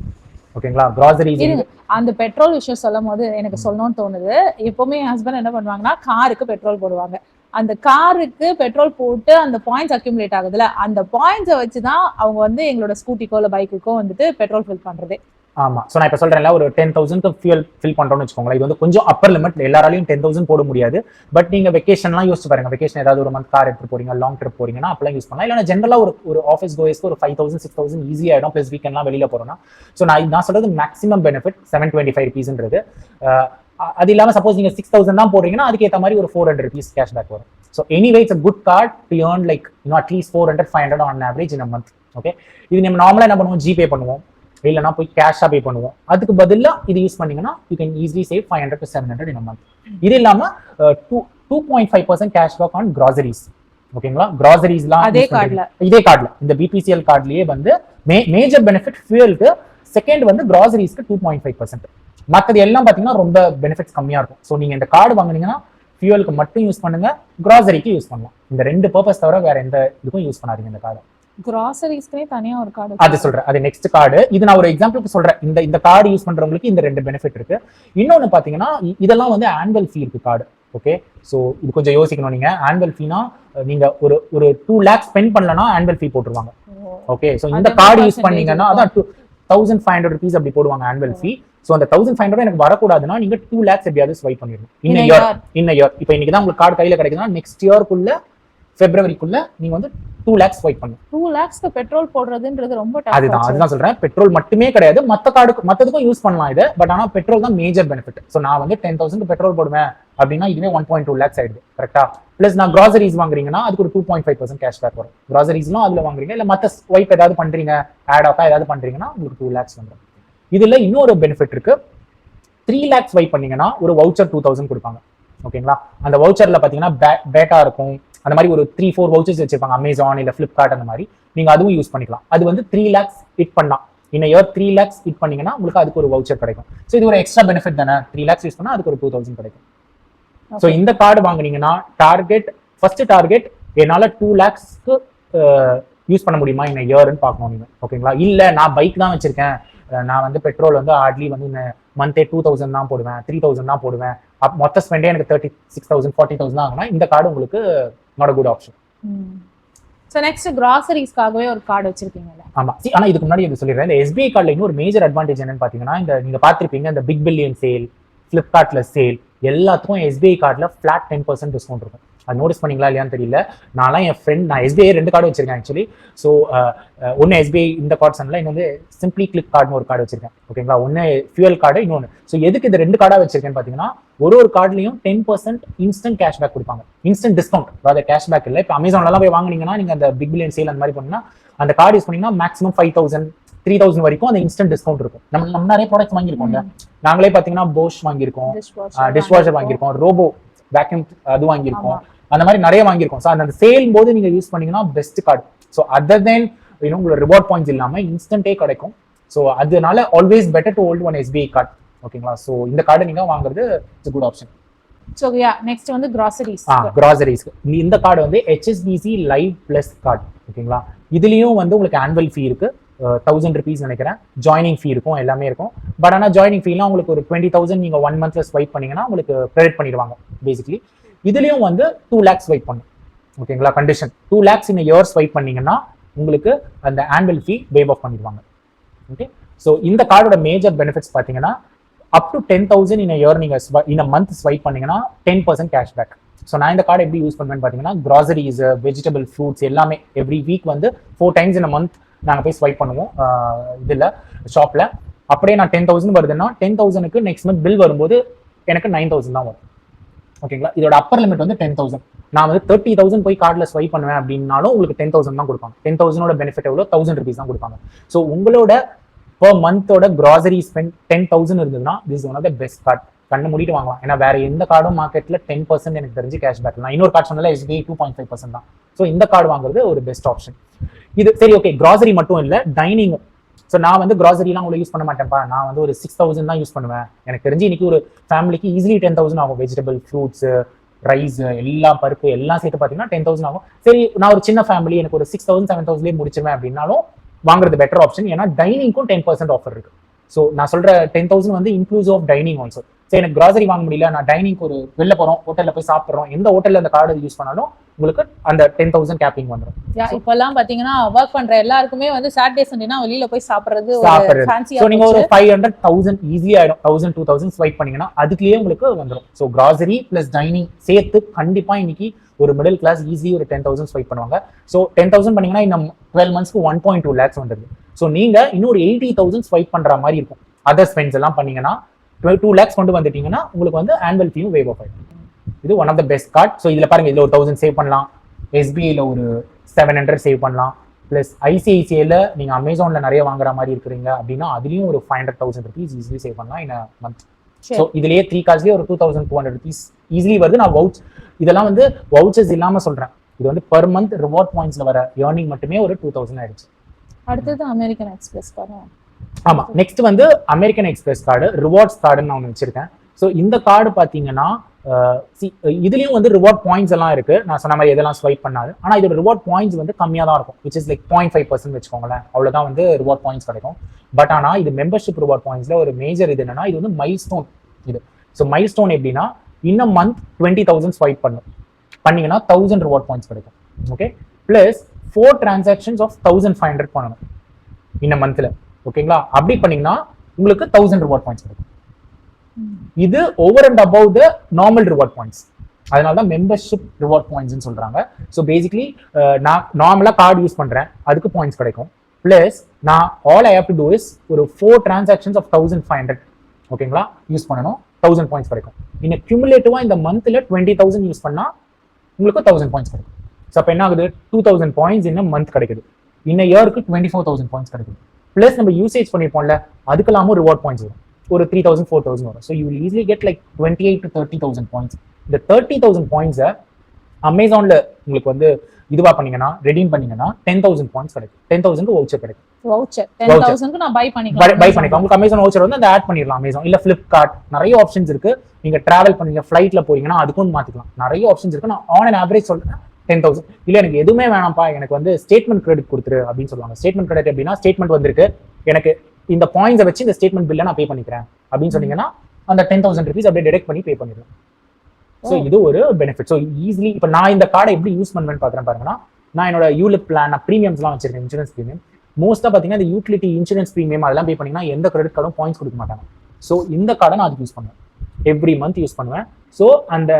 ஓகேங்களா, கிராசரிஸ். அந்த பெட்ரோல் விஷயம் சொல்லும் போது எனக்கு சொல்லணும்னு தோணுது. எப்பவுமே என் ஹஸ்பண்ட் என்ன பண்ணுவாங்கன்னா காருக்கு பெட்ரோல் போடுவாங்க. அந்த காருக்கு பெட்ரோல் போட்டு அந்த பாயிண்ட்ஸ் அக்யூமுலேட் ஆகுதுல, அந்த பாயிண்ட்ஸை வச்சுதான் அவங்க வந்து எங்களோட ஸ்கூட்டிக்கோ இல்லை பைக்குக்கோ வந்துட்டு பெட்ரோல் ஃபில் பண்றதே. ஆமா, ஸோ நான் இப்போ சொல்றேன்ல, ஒரு 10,000க்கு ஃபியூல் ஃபில் பண்றோம்னு வச்சுக்கோங்களேன். இது வந்து கொஞ்சம் அப்பர் லிமிட், எல்லாராலையும் 10,000 போட முடியாது. பட் நீங்க வெக்கேஷன்லாம் யோசிச்சு பாருங்க, வெக்கேஷன் ஏதாவது ஒரு மந்த் கார் எடுத்து போறீங்க, லாங் ட்ரிப் போறீங்கன்னா அப்பெல்லாம் யூஸ் பண்ணலாம். இல்லைனா ஜென்ரலா ஒரு ஆஃபீஸ் கோயஸ்க்கு ஒரு 5,000 6,000 ஈஸி ஆயிடும். பிளஸ் வீக்கெண்ட்லாம் வெளியில போறோம்னா. ஸோ நான் சொல்றது மேக்ஸிமம் பெனிஃபிட் 725 rupeesன்றது. அது இல்லாம சப்போஸ் நீங்க 6,000 தான் போடுறீங்கன்னா அதுக்கேற்ற மாதிரி ஒரு 400 rupees கேஷ்பேக் வரும். So anyway it's a good card to earn like at least 400-500 on average in a month. Okay, இது நம்ம நார்மலா என்ன பண்ணுவோம், ஜிபே பண்ணுவோம், இல்லைனா போய் கேஷா பே பண்ணுவோம். அதுக்கு பதிலா இது யூஸ் பண்ணீங்கன்னா you can easily save 500 to 700 in a month. இது இல்லாம 2.5% கேஷ்பேக் ஆன் கிராசரிஸ். ஓகேங்களா, கிராசரிஸ்லாம் இதே கார்டுல இந்த BPCL கார்டுலயே வந்து மேஜர் பெனிஃபிட் ஃபியூலுக்கு. செகண்ட் வந்து கிராசரிஸ்க்கு 2.5%. மற்றது எல்லாம் பாத்தீங்கன்னா ரொம்ப பெனிஃபிட்ஸ் கம்மியா இருக்கும். ஸோ நீங்க இந்த கார்டு வாங்குனீங்கன்னா ஃபியூலுக்கு மட்டும் யூஸ் பண்ணுங்க, கிராசரிக்கு யூஸ் பண்ணலாம். இந்த 2 பர்பஸ் தவிர வேற எந்த இதுக்கும் யூஸ் பண்ணாதீங்க இந்த கார்டு. கிராசரிஸ்க்கே தனியா ஒரு கார்டு அது சொல்றேன், அது நெக்ஸ்ட் கார்டு. இது நான் ஒரு எக்ஸாம்பிளுக்கு சொல்றேன். இந்த கார்டு யூஸ் பண்றவங்களுக்கு இந்த 2 பெனிஃபிட் இருக்கு. இன்னொன்னு பாத்தீங்கன்னா இதெல்லாம் வந்து ஆனுவல் ஃபீ இருக்கு கார்டு. ஓகே, ஸோ இது கொஞ்சம் யோசிக்கணும். நீங்க ஆனுவல் ஃபீனா நீங்க ஒரு 2 lakhs ஸ்பெண்ட் பண்ணலன்னா ஆனுவல் ஃபீ போட்டுருவாங்க. ஓகே, ஸோ இந்த கார்டு யூஸ் பண்ணீங்கன்னா அதான் 1,500 rupees அப்படி போடுவாங்க ஆனுவல் ஃபீ. ஸோ அந்த 1,500 எனக்கு வரக்கூடாதுன்னா நீங்க 2 lakhs எப்படியாவது ஸ்வைப் பண்ணிடணும் இன் இயர். இப்போ இன்னைக்கு தான் உங்களுக்கு கார்டு கையில கிடைக்குதுன்னா நெக்ஸ்ட் இயர்க்குள்ள Februaryக்குள்ள நீங்க வந்து 2 lakhs ஸ்வைப் பண்ணும். 2 lakhsக்கு பெட்ரோல் போடுறதுன்றது ரொம்ப டஃப். அதுதான் சொல்றேன். பெட்ரோல் மட்டுமே கிடையாது, மத்ததுக்கும் யூஸ் பண்ணலாம் இது. பட் ஆனா பெட்ரோல் தான் மேஜர் பெனிஃபிட். சோ நான் வந்து 10,000 பெட்ரோல் போடுவேன் அப்படின்னா இதுவே 1.2 lakhs ஆயிடுது. கரெக்டா? பிளஸ் நான் கிராசரிஸ் வாங்குறீங்கன்னா அதுக்கு ஒரு 2.5% கேஷ்பேக் வரும். கிராசரிஸ்லாம் அதுல வாங்குறீங்க, இல்ல மத்த ஸ்வைப் ஏதாவது பண்றீங்க, ஆட் ஆஃபா ஏதாவது பண்றீங்கன்னா உங்களுக்கு 2 lakhs வந்துடும். இதுல இன்னொரு பெனிஃபிட் இருக்கு. 3 lakhs ஸ்வைப் பண்ணீங்கன்னா ஒரு வவுச்சர் 2,000 கொடுப்பாங்க. ஓகேங்களா? அந்த வவுச்சர்ல பாத்தீங்கன்னா பேட்டா இருக்கும், அந்த மாதிரி ஒரு 3-4 வவுச்சர்ஸ் வச்சிருப்பாங்க, அமேசான் இல்ல பிளிப்கார்ட் அந்த மாதிரி. நீங்க அதுவும் யூஸ் பண்ணிக்கலாம். அது வந்து 3 lakhs ஹிட் பண்ணா, இன்ன இயர் 3 lakhs ஹிட் பண்ணீங்கன்னா உங்களுக்கு அதுக்கு ஒரு வவுச்சர் கிடைக்கும். ஸோ இது ஒரு எக்ஸ்ட்ரா பெனிஃபிட் தானே. 3 lakhs யூஸ் பண்ணா அதுக்கு ஒரு 2,000 கிடைக்கும். ஸோ இந்த கார்டு வாங்குனீங்கன்னா ஃபர்ஸ்ட் டார்கெட் என்னால 2 lakhsக்கு யூஸ் பண்ண முடியுமா இன்ன இயர்ன்னு பார்க்கணும் நீங்க. ஓகேங்களா? இல்ல நான் பைக் தான் வச்சிருக்கேன், நான் வந்து பெட்ரோல் வந்து ஹார்ட்லி வந்து இந்த மந்த்தே 2,000 தான் போடுவேன், 3,000 தான் போடுவேன், மொத்த ஸ்பெண்டே எனக்கு 36,000 40,000 தான் ஆகுனா இந்த கார்டு உங்களுக்கு not a good option. So next கிராசரிஸ்க்காகவே ஒரு கார்டு வச்சிருக்கீங்கல்ல? ஆமா. ஆனா இதுக்கு முன்னாடி இது சொல்லிடுறேன். இந்த SBI கார்டுல இன்னொரு மேஜர் அட்வான்டேஜ் என்னன்னு பாத்தீங்கன்னா, இந்த நீங்க பாத்திருப்பீங்க இந்த பிக் பில்லியன் சேல், பிளிப்கார்ட்ல சேல், எல்லாத்துக்கும் SBI கார்டுல ஃபிளாட் 10% டிஸ்கவுண்ட் இருக்கும். அது நோட்டீஸ் பண்ணீங்களா இல்லையான்னு தெரியல. நான் SBI 2 கார்டு வச்சிருக்கேன் ஆக்சுவலி. ஸோ ஒன்று SBI இந்த கார்டு சொன்னல, இன்னொன்று சிம்பிளி கிளிக் கார்டுன்னு ஒரு கார்டு வச்சிருக்கேன். ஓகேங்களா? ஒன்று ஃபியூயல் கார்டு, இன்னொன்று. ஸோ எதுக்கு இது 2 கார்டாக வச்சிருக்கேன்னு பார்த்தீங்கன்னா, ஒரு கார்டுலையும் 10% இன்ஸ்டன்ட் கேஷ்பேக் கொடுப்பாங்க. இன்ஸ்டன்ட் டிஸ்கவுண்ட், அதாவது கேஷ்பேக் இல்லை. இப்போ அமேசான்லாம் போய் வாங்கினீங்கன்னா நீங்கள் அந்த பிக் பில்லியன் சேல் அந்த மாதிரி பண்ணீங்கன்னா அந்த கார்டு யூஸ் பண்ணீங்கன்னா மேக்ஸிமம் 5,000 3,000 வரைக்கும் அந்த இன்ஸ்டன்ட் டிஸ்கவுண்ட் இருக்கும். நம்ம நிறைய ப்ராடக்ட்ஸ் வாங்கியிருக்கோம். நாங்களே பார்த்தீங்கன்னா போஷ் வாங்கியிருக்கோம், டிஷ்வாஷர் வாங்கியிருக்கோம், ரோபோ வேக்யூம் அது வாங்கியிருக்கோம், அந்த மாதிரி நிறைய வாங்கியிருக்கோம். ஸோ அந்த சேல் போது நீங்க யூஸ் பண்ணீங்கன்னா பெஸ்ட் கார்டு. ஸோ அதர் தென் உங்களோட ரிவார்ட் பாயிண்ட்ஸ் இல்லாம இன்ஸ்டன்டே கிடைக்கும். ஸோ அதனால always better to hold one SBI card. ஓகேங்களா? ஸோ இந்த கார்டு நீங்க வாங்குறது it's good option. So next வந்து கிராசரிஸ். கிராசரிஸ் இந்த கார்டு வந்து HSBC லைவ் பிளஸ் கார்டு. ஓகேங்களா? இதுலயும் வந்து உங்களுக்கு ஆனுவல் ஃபீ இருக்கு, 1,000 rupees நினைக்கிறேன். ஜாயினிங் ஃபீ இருக்கும், எல்லாமே இருக்கும். பட் ஆனால் ஜாயினிங் ஃபீலாம் உங்களுக்கு ஒரு 20,000 நீங்க 1 monthல ஸ்வைப் பண்ணீங்கன்னா உங்களுக்கு கிரெடிட் பண்ணிடுவாங்க பேசிக்லி. இதுலயும் வந்து 2 lakhs ஸ்வைப் பண்ணும். ஓகேங்களா? Condition 2 lakhs in year swipe பண்ணீங்கன்னா உங்களுக்கு அந்த ஆனுவல் ஃபீ வேவ் ஆஃப் பண்ணிடுவாங்க. ஓகே. ஸோ இந்த கார்டோட மேஜர் பெனிஃபிட்ஸ் பார்த்தீங்கன்னா அப் டு 10,000 இன் இயர் நீங்க இன் மந்த் ஸ்வைப் பண்ணீங்கன்னா 10% கேஷ்பேக். ஸோ நான் இந்த கார்டு எப்படி யூஸ் பண்ணுவேன்னு பார்த்தீங்கன்னா, கிராசரிஸ், வெஜிடபிள், ஃப்ரூட்ஸ் எல்லாமே எவ்ரி வீக் வந்து 4 times இன் மந்த் நாங்கள் போய் ஸ்வைப் பண்ணுவோம் இதில் ஷாப்பில். அப்படியே நான் 10,000 வருதுன்னா 10,000க்கு நெக்ஸ்ட் மந்த் பில் வரும்போது எனக்கு 9,000 தான் வரும். ஓகேங்களா? இதோட அப்பர் லிமிட் வந்து 10,000. நான் வந்து 30,000 போய் கார்டில் ஸ்வைப் பண்ணுவேன் அப்படின்னாலும் உங்களுக்கு 10,000 தான் கொடுப்பாங்க. 10,000ஓட பெனிஃபிட் எவ்வளோ? 1,000 rupees தான் கொடுப்பாங்க. ஸோ உங்களோட பர் மந்தோட கிராசரி ஸ்பெண்ட் 10,000 இருந்ததுன்னா this one of the best card. கண்ணு மூடிட்டு வாங்கலாம். ஏன்னா வேற எந்த கார்டும் மார்க்கெட்ல 10% எனக்கு தெரிஞ்சு கேஷ்பேக். நான் இன்னொரு கார்டு சொன்னால SBI 2.5% தான். ஸோ இந்த கார்டு வாங்குறது ஒரு பெஸ்ட் ஆப்ஷன். இது சரி, ஓகே. கிராசரி மட்டும் இல்லை, டைனிங்கும். ஸோ நான் வந்து கிராசரிலாம் உங்களை யூஸ் பண்ண மாட்டேன்ப்பா, நான் வந்து ஒரு 6,000 தான் யூஸ் பண்ணுவேன். எனக்கு தெரிஞ்சு இன்னைக்கு ஒரு ஃபேமிலிக்கு ஈஸிலி 10,000 ஆகும். வெஜிடபிள், ஃப்ரூட்ஸ், ரைஸ், எல்லா பருப்பு எல்லாம் சேர்த்து பார்த்தீங்கன்னா 10,000 ஆகும். சரி, நான் ஒரு சின்ன ஃபேமிலி, எனக்கு ஒரு 6,000 7,000 முடிச்சிருவேன் அப்படின்னாலும் வாங்குறது பெட்டர் ஆப்ஷன். ஏன்னா டைனிங்க்கும் 10% ஆஃபர் இருக்கு. ஸோ நான் சொல்ற 10,000 வந்து இன்க்ளூசிவ் ஆஃப் டைனிங் ஆல்சோ. சரி, எனக்கு கிராசரி வாங்க முடியல, நான் டைனிங் ஒரு வெளில போறோம், ஹோட்டல்ல போய் சாப்பிட்றோம், எந்த ஹோட்டல்ல அந்த கார்டு யூஸ் பண்ணாலும் உங்களுக்கு அந்த 10,000 கேப்பிங் வந்துடும். இப்பெல்லாம் பாத்தீங்கன்னா ஒர்க் பண்ற எல்லாருக்குமே வந்து சாட்டர்டே சண்டேனா வெளியில போய் சாப்பிடுறது ஃபேன்சியா. சோ நீங்க ஒரு 500 1000 ஈஸியா ஆயிடும். 1000 2000 ஸ்வைப் பண்ணீங்கன்னா அதுக்குலயே உங்களுக்கு வந்துடும். சோ கிராசரி பிளஸ் டைனிங் சேர்த்து கண்டிப்பா இன்னைக்கு ஒரு மிடில் கிளாஸ் ஈஸி ஒரு 10,000 ஸ்வைப் பண்ணுவாங்க. சோ 10,000 பண்ணீங்கன்னா இன்னும் 12 monthsக்கு 1.2 lakhs வந்துருது. சோ நீங்க இன்னொரு 80,000 ஸ்வைப் பண்ற மாதிரி இருக்கும். அதர் ஸ்பெண்ட்ஸ் எல்லாம் பண்ணீங்கன்னா 2 lakhs கொண்டு வந்துட்டீங்கன்னா உங்களுக்கு வந்து ஆனுவல் ஃபீயும் வேவ் ஆஃப் ஆயிடும். இது one of the best card. So இதுல பாருங்க, இதுல ஒரு 1,000 சேவ் பண்ணலாம், SBIல ஒரு 700 சேவ் பண்ணலாம், பிளஸ் ICICIல நீங்க அமேசான்ல நிறைய வாங்குற மாதிரி இருக்கிறீங்க அப்படின்னா அதுலயும் ஒரு 500,000 rupees ஈஸிலி சேவ் பண்ணலாம் இன் மந்த். ஸோ இதுலயே 3 cardsலயே ஒரு 2,200 rupees ஈஸிலி வருது. நான் இதெல்லாம் வந்து வவுச்சர்ஸ் இல்லாம சொல்றேன். இது வந்து பர் மந்த் ரிவார்ட் பாயிண்ட்ஸ்ல வர ஏர்னிங் மட்டுமே ஒரு 2,000 ஆயிடுச்சு. அடுத்தது அமெரிக்கன் எக்ஸ்பிரஸ் கார்டு. ஆமா, நெக்ஸ்ட் வந்து அமெரிக்கன் எக்ஸ்பிரஸ் கார்டு, ரிவார்ட்ஸ் கார்டுன்னு நான் ஒன்று வச்சிருக்கேன். ஸோ இந்த கார்டு பார்த்தீங்கன்னா இதுலயும் வந்து ரிவார்ட் பாயிண்ட்ஸ் எல்லாம் இருக்கு. நான் சொன்ன மாதிரி எதெல்லாம் ஸ்வைப் பண்ணாது, ஆனா இதோட ரிவார்ட் பாயிண்ட்ஸ் வந்து கம்மியாக தான் இருக்கும். விச் இஸ் லைக் 0.5% வச்சுக்கோங்களேன், அவ்வளவுதான் வந்து ரிவார்ட் பாயிண்ட்ஸ் கிடைக்கும். பட் ஆனா இது மெம்பர்ஷிப் ரிவார்ட் பாயிண்ட்ஸ்ல ஒரு மேஜர் இது என்னன்னா, இது வந்து மைல் ஸ்டோன். இது ஸோ மைல் ஸ்டோன் எப்படின்னா, இன் அ மந்த் 20,000 ஸ்வைப் பண்ணீங்கன்னா 1,000 ரிவார்ட் பாயிண்ட்ஸ் கிடைக்கும். ஓகே, பிளஸ் 4 transactions of 1,500 பண்ணணும் இன் அ மந்த்ல. ஓகேங்களா? அப்படி பண்ணீங்கன்னா உங்களுக்கு 1,000 ரிவார்ட் பாயிண்ட்ஸ் கிடைக்கும். இது over and above the normal reward points. அதனால தான் மெம்பர்ஷிப் ரிவார்ட் பாயிண்ட்ஸ்னு சொல்றாங்க. ஸோ பேசிக்லி நான் நார்மலா கார்டு யூஸ் பண்றேன், அதுக்கு பாயிண்ட்ஸ் கிடைக்கும். பிளஸ் நான் all I have to do is ஒரு 4 transactions of 1500 ஓகேங்களா யூஸ் பண்ணணும், 1000 பாயிண்ட்ஸ் கிடைக்கும். இன்னும் கியூமுலேட்டிவா இந்த மந்த்ல 20,000 யூஸ் பண்ணா உங்களுக்கு 1000 பாயிண்ட்ஸ் கிடைக்கும். ஸோ அப்போ என்ன ஆகுது, 2000 பாயிண்ட்ஸ் இன்னும் மந்த் கிடைக்குது. இன்னும் இயருக்கு 24,000 பாயிண்ட்ஸ் கிடைக்குது. பிளஸ் நம்ம யூசேஜ் பண்ணிப்போம்ல, அதுக்கெல்லாமும் ரிவார்ட் பாயிண்ட்ஸ் வரும், ஒரு 3,000 4,000 வரும். So you will easily get like 28 to 30,000 points. இந்த 30,000 பாயிண்ட்ஸை அமேசான்ல உங்களுக்கு வந்து இதுவா பண்ணீங்கன்னா, ரெடீம் பண்ணீங்கன்னா 10,000 பாயிண்ட்ஸ் கிடைக்கும். 10,000 வவுச்சர் கிடைக்கும். வவுச்சர் 10,000க்கு நான் பை பண்ணிக்கலாம். உங்களுக்கு அமேசான் வவுச்சர் வந்து அந்த ஆட் பண்ணிடலாம். அமேசான் இல்ல Flipkart, நிறைய ஆப்ஷன்ஸ் இருக்கு. நீங்க டிராவல் பண்ணீங்க, ஃபிளைட்ல போறீங்கன்னா அதுக்கும் மாத்திக்கலாம். நிறைய ஆப்ஷன்ஸ் இருக்கு. நான் ஆன் அண்ட் ஆவரேஜ் சொல்றேன் 10,000. இல்ல எனக்கு எதுவுமே வேணாம்ப்பா, எனக்கு வந்து ஸ்டேட்மெண்ட் கிரெடிட் கொடுத்துரு அப்படின்னு சொல்லுவாங்க. ஸ்டேட்மெண்ட் கிரெடிட் அப்படின்னா, ஸ்டேட்மெண்ட் வந்திருக்கு, எனக்கு இந்த பாயிண்ட்ஸை வச்சு இந்த ஸ்டேட்மெண்ட் பில்லை நான் பே பண்ணிக்கிறேன் அப்படின்னு சொன்னீங்கன்னா அந்த 10,000 rupees அப்படியே டிடெக்ட் பண்ணி பே பண்ணிடலாம். ஸோ இது ஒரு பெனிஃபிட். ஸோ ஈஸிலி இப்போ நான் இந்த கார்டை எப்படி யூஸ் பண்ணுவேன்னு பார்க்குறேன் பாருங்கன்னா, நான் என்னோட யூலிப் பிளான், நான் ப்ரீமியம்ஸ்லாம் வச்சிருக்கேன், இன்சூரன்ஸ் ப்ரீமியம். மோஸ்ட்டாக பார்த்தீங்கன்னா இந்த யூட்டிலிட்டி இன்சூரன்ஸ் ப்ரீமியம் அதெல்லாம் பே பண்ணிங்கன்னா எந்த கிரெடிட் கார்டும் பாயிண்ட்ஸ் கொடுக்க மாட்டாங்க. ஸோ இந்த கார்டை நான் அதுக்கு யூஸ் பண்ணுவேன், எவ்ரி மந்த் யூஸ் பண்ணுவேன். ஸோ அந்த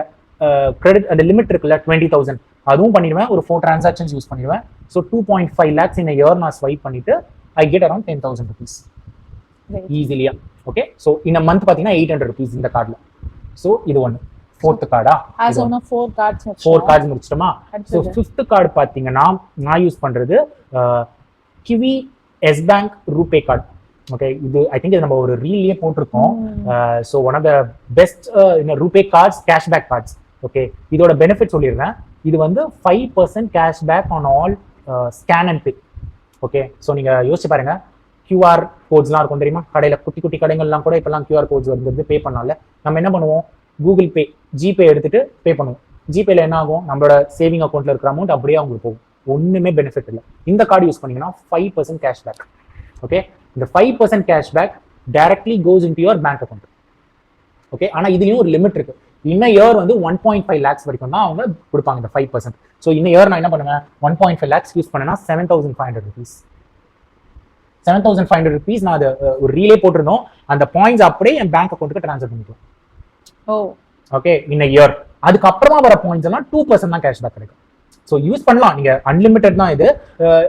கிரெடிட் அந்த லிமிட் இருக்குல்ல 20,000 அதுவும் பண்ணிடுவேன், ஒரு 4 transactions யூஸ் பண்ணிடுவேன். So 2.5 lakhs in a year நான் ஸ்வைப் பண்ணிட்டு ஐ கெட் அரௌண்ட் 10,000 rupees ஈஸிலியா. ஓகே, ஸோ இந்த மந்த் பார்த்தீங்கன்னா 800 rupees இந்த கார்டில். ஸோ இது ஒன்று, 4th கார்டா? 4 cards முடிச்சிட்டோமா? ஸோ 5th கார்டு பார்த்தீங்கன்னா நான் யூஸ் பண்றது Kiwi Yes bank RuPay card. Okay, இது ஐ திங்க் நம்ம ஒரு ரீல்லையே போட்டிருக்கோம். So one of the best RuPay cards, cashback cards. Okay, இதோட பெனிஃபிட் சொல்லிடுறேன். இது வந்து 5% cashback on all scan and pay. Okay, so நீங்க யோசிச்சு பாருங்க, QR கோட்ஸ்லாம் இருக்கும் தெரியுமா, கடையில் குட்டி குட்டி கடைகள்லாம் கூட இப்போலாம் QR கோட்ஸ் வந்து பே பண்ணால நம்ம என்ன பண்ணுவோம், கூகுள் பே, ஜிபே எடுத்துட்டு பே பண்ணுவோம். ஜிபேல என்ன ஆகும், நம்மளோட சேவிங் அக்கௌண்ட்ல இருக்கிற அமௌண்ட் அப்படியே அவங்களுக்கு போகும், ஒண்ணுமே பெனிஃபிட் இல்லை. இந்த கார்டு யூஸ் பண்ணீங்கன்னா 5% கேஷ்பேக். ஓகே, இந்த 5% cashback directly goes into your bank account. Okay, ஆனா இதுலயும் ஒரு லிமிட் இருக்கு. இன்ன இயர் வந்து 1.5 lakhs வரைக்கும் தான் அவங்க கொடுப்பாங்க இந்த 5%. ஸோ இன்ன இயர் நான் என்ன பண்ணுவேன், 1.5 lakhs யூஸ் பண்ணேன்னா 7,500 rupees. 7,500 rupees நான் அதை ஒரு ரீலே போட்டிருந்தோம், அந்த பாயிண்ட்ஸ் அப்படியே என் பேங்க் அக்கௌண்ட்டுக்கு ட்ரான்ஸ்ஃபர் பண்ணிக்கலாம். ஓகே, இன்ன இயர் அதுக்கப்புறமா வர பாயிண்ட்ஸ் எல்லாம் 2% தான் கேஷ்பேக் கிடைக்கும். ஸோ யூஸ் பண்ணலாம், நீங்க அன்லிமிட்டட் தான் இது.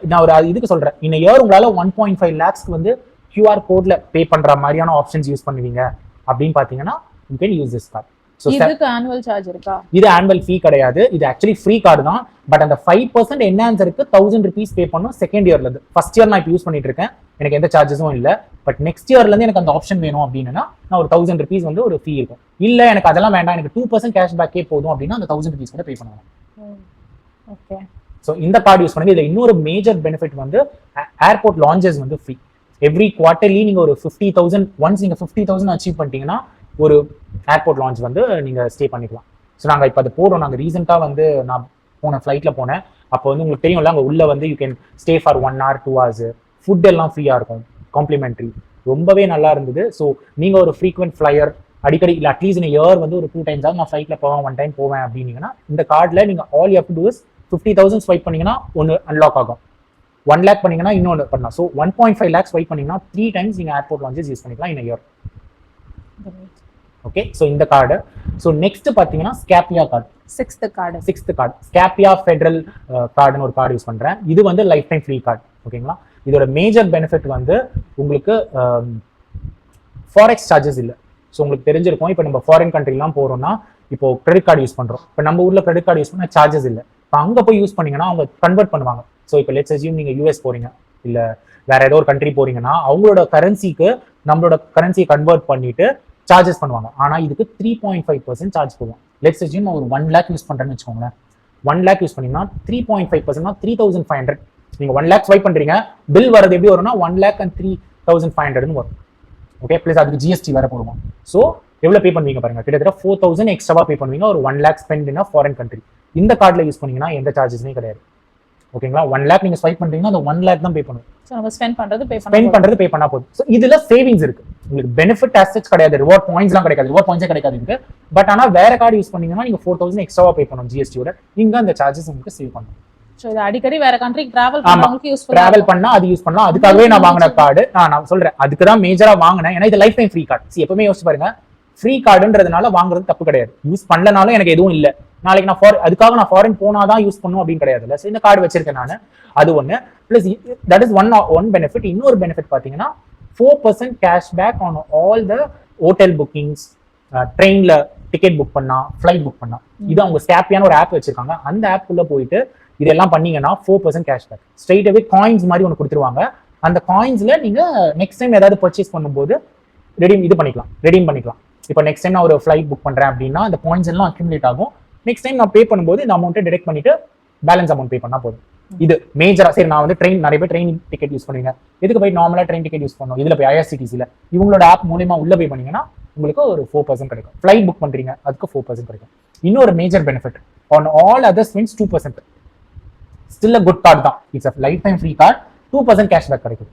நான் ஒரு இதுக்கு சொல்றேன், இன்ன இயர் உங்களால 1.5 lakhs வந்து QR கோட்ல பே பண்ற மாதிரியான ஆப்ஷன்ஸ் யூஸ் பண்ணுவீங்க அப்படின்னு பாத்தீங்கன்னா you can use this card. So இதுக்கு annual charge இருக்கா? இது annual fee கிடையாது, இது ஆக்சுவலி ஃப்ரீ கார்டு தான். பட் அந்த 5% என்ஹான்சருக்கு 1,000 rupees பே பண்ணும் செகண்ட் இயர்ல இருந்து. ஃபர்ஸ்ட் இயர் நான் இப்போ யூஸ் பண்ணிட்டு இருக்கேன், எனக்கு எந்த சார்ஜஸும் இல்லை. பட் நெக்ஸ்ட் இயர்ல இருந்து எனக்கு அந்த ஆப்ஷன் வேணும் அப்படின்னா நான் ஒரு 1,000 rupees வந்து ஒரு ஃபீ இருக்கும். இல்ல எனக்கு அதெல்லாம் வேண்டாம், எனக்கு 2% கேஷ்பேக்கே போதும் அப்படின்னா அந்த 1,000 rupees கூட பே பண்ணுவாங்க. ஓகே, ஸோ இந்த கார்டு யூஸ் பண்ணுங்க. இதுல இன்னொரு மேஜர் பெனிஃபிட் வந்து ஏர்போர்ட் லான்ச்சஸ் வந்து ஃப்ரீ. எவ்ரி குவார்டர்லி நீங்க ஒரு 50,000 ஒன்ஸ் நீங்க 50,000 அச்சீவ் பண்ணிட்டீங்கன்னா ஒரு ஏர்போர்ட் லான்ச் வந்து நீங்க ஸ்டே பண்ணிக்கலாம். ஸோ நாங்க இப்போ அதை போடுறோம். நாங்கள் ரீசெண்டாக வந்து நான் போன ஃப்ளைட்ல போனேன். அப்போ வந்து உங்களுக்கு தெரியும்ல, அங்கே உள்ள வந்து you can stay for 1 hour 2 hours, food எல்லாம் ஃப்ரீயா இருக்கும், காம்ப்ளிமெண்ட்ரி, ரொம்பவே நல்லா இருந்தது. ஸோ நீங்க ஒரு ஃப்ரீக்வெண்ட் ஃபிளையர், அடிக்கடி இல்லை அட்லீஸ்ட் இந்த இயர் வந்து ஒரு 2 times நான் ஃப்ளைட்ல போவேன், 1 time போவேன் அப்படின்னீங்கன்னா இந்த கார்டில் நீங்க all you have to to is 50,000 swipe பண்ணீங்கன்னா ஒன்று அன்லாக் ஆகும், 1 lakh பண்ணீங்கன்னா இன்னொன்று பண்ணலாம். ஸோ 1.5 lakhs ஸ்வைப் பண்ணீங்கன்னா 3 times நீங்க ஏர்போர்ட் லான்ச்சஸ் யூஸ் பண்ணிக்கலாம் இன் இயர். ஓகே, ஸோ இந்த கார்டு. ஸோ நெக்ஸ்ட் பார்த்தீங்கன்னா ஸ்கேப்பியா கார்டு, 6th கார்டு ஸ்கேப்பியா ஃபெடரல் கார்டுன்னு ஒரு கார்டு யூஸ் பண்றேன். இது வந்து லைஃப் டைம் ஃப்ரீ கார்டு. ஓகேங்களா, இதோட மேஜர் பெனிஃபிட் வந்து உங்களுக்கு ஃபாரெக்ஸ் சார்ஜஸ் இல்லை. ஸோ உங்களுக்கு தெரிஞ்சிருக்கும், இப்போ நம்ம ஃபாரின் கண்ட்ரிலாம் போறோம்னா இப்போ கிரெடிட் கார்டு யூஸ் பண்றோம். இப்போ நம்ம ஊர்ல கிரெடிட் கார்டு யூஸ் பண்ணா சார்ஜஸ் இல்லை. இப்போ அங்கே போய் யூஸ் பண்ணீங்கன்னா அவங்க கன்வெர்ட் பண்ணுவாங்க. ஸோ இப்போ லெட்ஸ் அஸ்யூம் நீங்க US போறீங்க, இல்லை வேற ஏதோ ஒரு கண்ட்ரி போறீங்கன்னா அவங்களோட கரன்சிக்கு நம்மளோட கரன்சியை கன்வெர்ட் பண்ணிட்டு சார்ஜஸ் பண்ணுவாங்க. ஆனா இதுக்கு 3.5% சார்ஜ் போடுவோம். லெட்ஸ் அஸ்யூம் ஒரு 1 lakh யூஸ் பண்றேன்னு வச்சுக்கோங்களேன். 1 lakh யூஸ் பண்ணீங்கன்னா 3.5% 3,500. நீங்க 1 lakh ஸ்வைப் பண்றீங்க, பில் வரது எப்படி வரும்னா 1,03,500 வரும். ஓகே, பிளஸ் அதுக்கு GST வேற போடுவோம். ஸோ எவ்வளவு பே பண்ணுவீங்க பாருங்க, கிட்டத்தட்ட 4,000 எக்ஸ்ட்ராவா பே பண்ணுவீங்க ஒரு 1 lakh spend in foreign country. இந்த கார்டுல யூஸ் பண்ணீங்கன்னா எந்த சார்ஜஸுமே கிடையாது. ஓகேங்களா, 1 lakh நீங்க ஸ்வைப் பண்றீங்கன்னா அந்த 1 lakh தான் பே பண்ணுவோம். ஸ்பெண்ட் பண்றது பே பண்ணா போதும். ஸோ இதுல சேவிங்ஸ் இருக்கு, உங்களுக்கு பெனிஃபிட் அசெட்ஸ் கிடையாது, ரிவார்ட் பாயிண்ட்ஸ்லாம் கிடைக்காது, ரிவார்ட் பாயிண்ட்ஸே கிடைக்காது இருக்கு. பட் ஆனா வேற கார்டு யூஸ் பண்ணீங்கன்னா நீங்க 4,000 எக்ஸ்ட்ராவா பே பண்ணணும் GST-யோட. இங்க அந்த சார்ஜஸ் உங்களுக்கு சேவ் பண்ணும். சோ இது அடிக்கடி வேற கண்ட்ரிக்கு டிராவல் பண்ணா அது யூஸ் பண்ணலாம். அதுக்காகவே நான் வாங்கின கார்டு நான் சொல்றேன், அதுக்கு தான் மேஜரா வாங்கினேன். ஏன்னா இது லைஃப் டைம் ஃப்ரீ கார்டு. எப்பவுமே யோசிச்சு பாருங்க, ஃப்ரீ கார்டுன்றதுனால வாங்குறது தப்பு கிடையாது. யூஸ் பண்ணலனாலும் எனக்கு எதுவும் இல்லை. நாளைக்கு நான் அதுக்காக நான் ஃபாரின் போனாதான் யூஸ் பண்ணும் அப்படின்னு கிடையாது. ஸோ இந்த கார்டு வச்சிருக்கேன் நான். அது ஒன்று. Plus that is one benefit. இன்னொரு பெனிஃபிட் பார்த்தீங்கன்னா 4% cashback on all the hotel bookings, ட்ரெயின்ல டிக்கெட் புக் பண்ணா, ஃபிளைட் புக் பண்ணா. இது அவங்க ஸ்கேப்பியான ஒரு ஆப் வச்சிருக்காங்க. அந்த ஆப்குள்ள போயிட்டு இதெல்லாம் பண்ணீங்கன்னா 4% கேஷ்பேக் ஸ்ட்ரெயிட் அவே காயின்ஸ் மாதிரி ஒன்று கொடுத்துருவாங்க. அந்த காயின்ஸ்ல நீங்க நெக்ஸ்ட் டைம் ஏதாவது பர்ச்சேஸ் பண்ணும்போது ரெடீம் பண்ணிக்கலாம். இப்போ நெக்ஸ்ட் டைம் நான் ஒரு ஃபிளைட் புக் பண்றேன் அப்படின்னா அந்த பாயிண்ட்ஸ் எல்லாம் அக்யூமுலேட் ஆகும். நெக்ஸ்ட் டைம் நான் பே பண்ணும்போது இந்த அமௌண்ட்டை டிடெக்ட் பண்ணிட்டு பேலன்ஸ் அமௌண்ட் பே பண்ணா போதும். இது மேஜரா. சரி, நான் வந்து நிறைய பேர் ட்ரெயின் டிக்கெட் யூஸ் பண்ணுவீங்க. எதுக்கு போய் நார்மலா ட்ரெயின் டிக்கெட் யூஸ் பண்ணணும்? இதுல போய் IRCTCல இவங்களோட ஆப் மூலமா உள்ள போய் பண்ணீங்கன்னா உங்களுக்கு ஒரு 4% கிடைக்கும். ஃபிளைட் புக் பண்றீங்க, அதுக்கு 4% கிடைக்கும். இன்னொரு major benefit, on all other spends 2%. Still a good card தான். It's a lifetime free card. 2% cashback கிடைக்குது.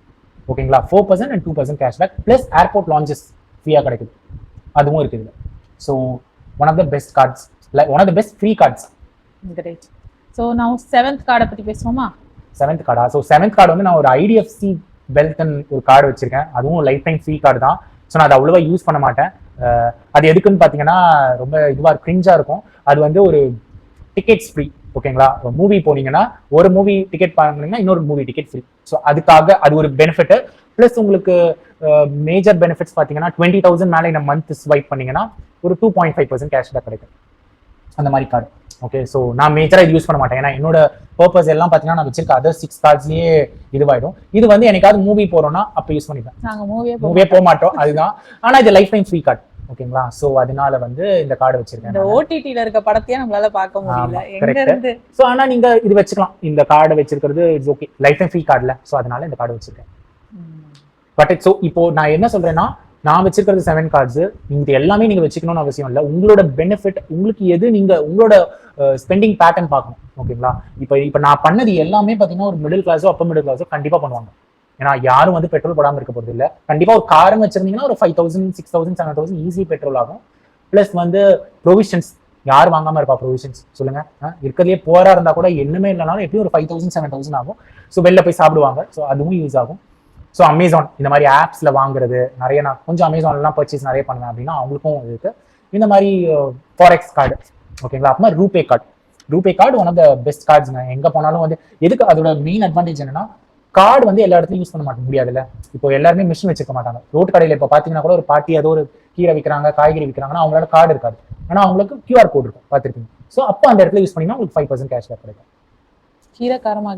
ஓகேங்களா? 4% and 2% cashback plus airport lounges ஃப்ரீயா கிடைக்குது. அதுவும் இருக்குது. So one of the best cards, one of the best free cards. Great. So நான் 7th கார்டை பற்றி பேசுவோமா? 7th கார்டா? ஸோ 7th கார்டு வந்து நான் ஒரு IDFC வெல்த்னு ஒரு கார்டு வச்சிருக்கேன். அதுவும் லைஃப் டைம் ஃப்ரீ கார்டு தான். ஸோ நான் அதை அவ்வளோவா யூஸ் பண்ண மாட்டேன். அது எதுக்குன்னு பார்த்தீங்கன்னா ரொம்ப இதுவாக கிரிஞ்சாக இருக்கும். அது வந்து ஒரு டிக்கெட்ஸ் ஃப்ரீ. ஓகேங்களா? மூவி போனீங்கன்னா ஒரு மூவி டிக்கெட் வாங்கினீங்கன்னா இன்னொரு மூவி டிக்கெட் ஃப்ரீ. ஸோ அதுக்காக அது ஒரு பெனிஃபிட். ப்ளஸ் உங்களுக்கு மேஜர் பெனிஃபிட்ஸ் பார்த்தீங்கன்னா 20,000 மேலே இந்த மந்த் ஸ்வைப் பண்ணீங்கன்னா ஒரு 2.5% கேஷ்பேக் கிடைக்கும். அந்த மாதிரி கார்டு. ஓகே, ஸோ நான் மேஜராக இது யூஸ் பண்ண மாட்டேன். ஏன்னா என்னோட பர்பஸ் எல்லாம் பார்த்தீங்கன்னா நான் வச்சிருக்க அதர் 6 கார்ட்ஸ்லேயே இதுவாயிடும். இது வந்து எனக்காவது மூவி போறோம்னா அப்போ யூஸ் பண்ணிப்பேன். நாங்கள் மூவியே போக மாட்டோம், அதுதான். ஆனால் இது லைஃப் டைம் ஃப்ரீ கார்டு. ஓகேங்களா? ஸோ அதனால வந்து இந்த கார்டு வச்சிருக்கேன். இந்த OTTல இருக்க படத்தையே நம்மளால பார்க்க முடியல. எங்க இருந்து? ஸோ ஆனால் நீங்க இது வச்சுக்கலாம். இந்த கார்டை வச்சிருக்கிறது it's okay. Lifetime free கார்டுல. ஸோ அதனால இந்த கார்டு வச்சிருக்கேன். பட் ஸோ இப்போ நான் என்ன சொல்றேன்னா, நான் வச்சிருக்கிறது 7 கார்ட்ஸ். இது எல்லாமே நீங்க வச்சுக்கணும்னு அவசியம் இல்லை. உங்களோட பெனிஃபிட், உங்களுக்கு எது நீங்க உங்களோட ஸ்பெண்டிங் பேட்டர்ன் பார்க்கணும். ஓகேங்களா? இப்போ நான் பண்ணது எல்லாமே பார்த்தீங்கன்னா ஒரு மிடில் கிளாஸோ அப்பர் மிடில் கிளாஸோ கண்டிப்பா பண்ணுவாங்க. ஏன்னா யாரும் வந்து பெட்ரோல் போடாமல் இருக்க போறது இல்லை. கண்டிப்பா ஒரு காரம் வச்சிருந்தீங்கன்னா ஒரு 5,000, 6,000, 7,000 ஈஸி பெட்ரோல் ஆகும். பிளஸ் வந்து ப்ரொவிஷன்ஸ், யார் வாங்காம இருப்பா ப்ரொவிஷன்ஸ் சொல்லுங்க? இருக்கிறதுலே போரா இருந்தா கூட என்னமே இல்லைனாலும் எப்படியும் ஒரு 5,000, 7,000 ஆகும். ஸோ வெளில போய் சாப்பிடுவாங்க. ஸோ அதுவும் யூஸ் ஆகும். ஸோ அமேசான் இந்த மாதிரி ஆப்ஸ்ல வாங்குறது நிறைய, நான் கொஞ்சம் அமேசான்லாம் பர்ச்சேஸ் நிறைய பண்ணுவேன் அப்படின்னா அவங்களுக்கும் இருக்கு. இந்த மாதிரி ஃபாரெக்ஸ் கார்டு. ஓகேங்களா? அப்புறமா RuPay card one of the best கார்ட்ஸ்ங்க. எங்க போனாலும் வந்து எதுக்கு அதோட மெயின் அட்வான்டேஜ் என்னன்னா, கார்டு வந்து எல்லா இடத்துலையும் யூஸ் பண்ண மாட்டேன் முடியாதுல்ல. இப்போ எல்லாருமே மிஷின் வச்சுக்க மாட்டாங்க. ரோட்டு கடையில் இப்போ பார்த்தீங்கன்னா கூட ஒரு பாட்டி ஏதோ ஒரு கீரை விற்கிறாங்க, காய்கறி விற்கிறாங்கன்னா அவங்களோட கார்டு இருக்காது. ஆனால் அவங்களுக்கு QR கோட் இருக்கும், பார்த்துருக்கீங்க. ஸோ அப்போ அந்த இடத்துல யூஸ் பண்ணிங்கன்னா உங்களுக்கு 5% கேஷ்பேக் கிடைக்கும். கீரைக்காரமா